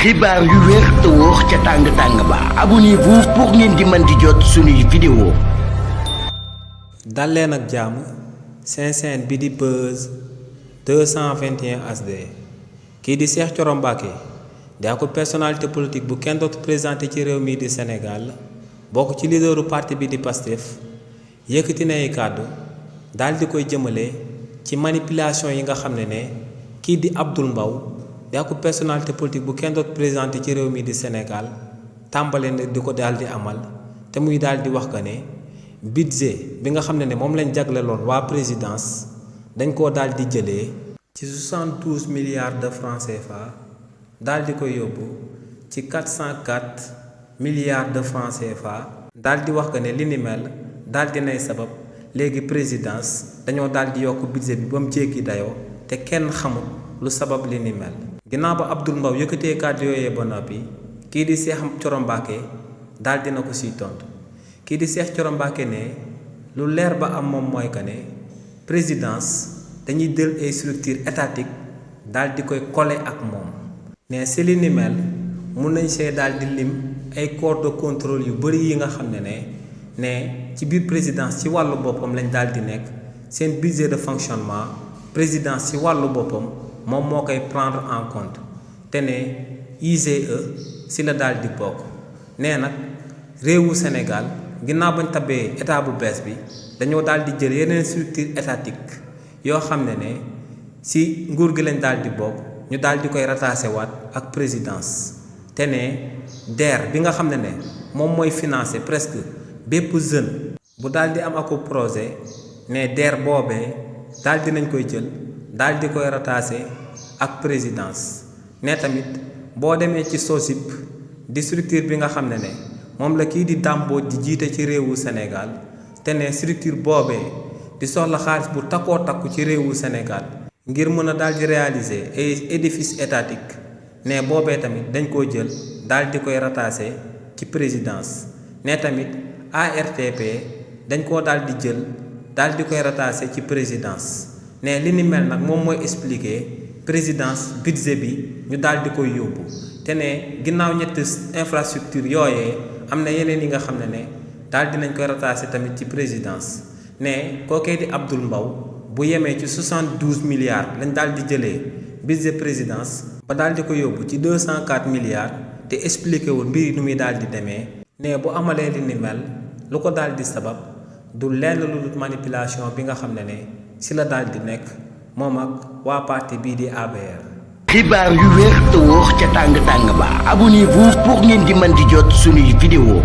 xibaar yu wér te wóor ca tàng ba abonnez-vous pour ngeen di mën di jot suñuy vidéo. dal leen ak jàmm seen chaîne bi di Buzz 221 HD kii di Cheikh Thioro Mbacké di ak personnalité politique bu kenn dootu présenté ci réew mii di Sénégal bokk ci leaderu parti bi di Pastef yëkkati na ay kàddu daal di koy jëmale ci manipulation yi nga xam ne kii di Abdoul Mbow di ak personnalité politique bu kenn dootu présenté ci réew mii di Sénégal tàmbale na di ko daal di amal te muy daal di wax que ne budget bi nga xam ne moom lañ jagleloon waa présidence dañ koo daal di jëlee ci 72 milliards de francs CFA daal di koy yóbbu ci 404 milliards de francs CFA daal di wax que ne li ni mel daal di nay sabab léegi présidence dañoo daal di yokk budget bi ba mu jéggi dayoo te kenn xamul lu sabab li ni mel. ginnaaw ba Abdoul Mbow yëkkatee kàddu yooyee ba noppi kii di Cheikh Thioro Mbacké daal dina ko siy tontu kii di Cheikh Thioro Mbacké ne lu leer ba am moom mooy que ne présidence dañuy jël ay structure étatique daal di koy coller ak moom ne si li ni mel mun nañ see daal di lim ay corps de contrôle yu bëri yi nga xam ne ci biir présidence ci wàllu boppam lañ daal di nekk seen budget de fonctionnement présidence ci wàllu boppam moom moo koy prendre en compte te ne IGE si la daal di bokk nee nag réewu Sénégal ginnaaw bañ tabee état bu bees bi dañoo daal di jël yeneen structure étatique yoo xam ne si nguur gi lañ daal di bokk ñu daal di koy rattaché waat ak présidence te ne DER bi nga xam ne moom mooy financé presque bépp jeune bu daal di am ak projet ne DER boobee daal di nañ koy jël daal di koy rattaché ak présidence ne tamit boo demee ci SOSIP di structure bi nga xam ne moom la kii di dàmboo di jiite ci réewu Sénégal te ne structure boobee di soxla xaalis bu takkoo takku ci réewu Sénégal ngir mën a daal di réaliser ay édifice étatique ne boobee tamit dañ koo jël daal di koy rattaché ci présidence ne tamit ARTP dañ koo daal di jël daal di koy rattaché ci présidence ne li ni mel nag moom mooy expliquer présidence budget bi ñu daal di koy yóbbu te ne ginnaaw ñetti infrastructure yooyee am na yeneen yi nga xam ne daal dinañ koy rattaché tamit ci présidence ne kookee di Abdoul Mbow bu yemee ci 72 milliards lañ daal di jëlee budget présidence ba daal di ko yóbbu ci 204 milliards te expliqué wul mbir yi nu muy daal di demee ne bu amalee li ni mel lu ko daal di sabab du lenn lu dul manipulation bi nga xam ne si la daal di nekk moom ak waa parti bii di APR. xibaar yu wér te wóor ca tàng ba abonnez-vous pour ngeen di mën di jot suñuy vidéo.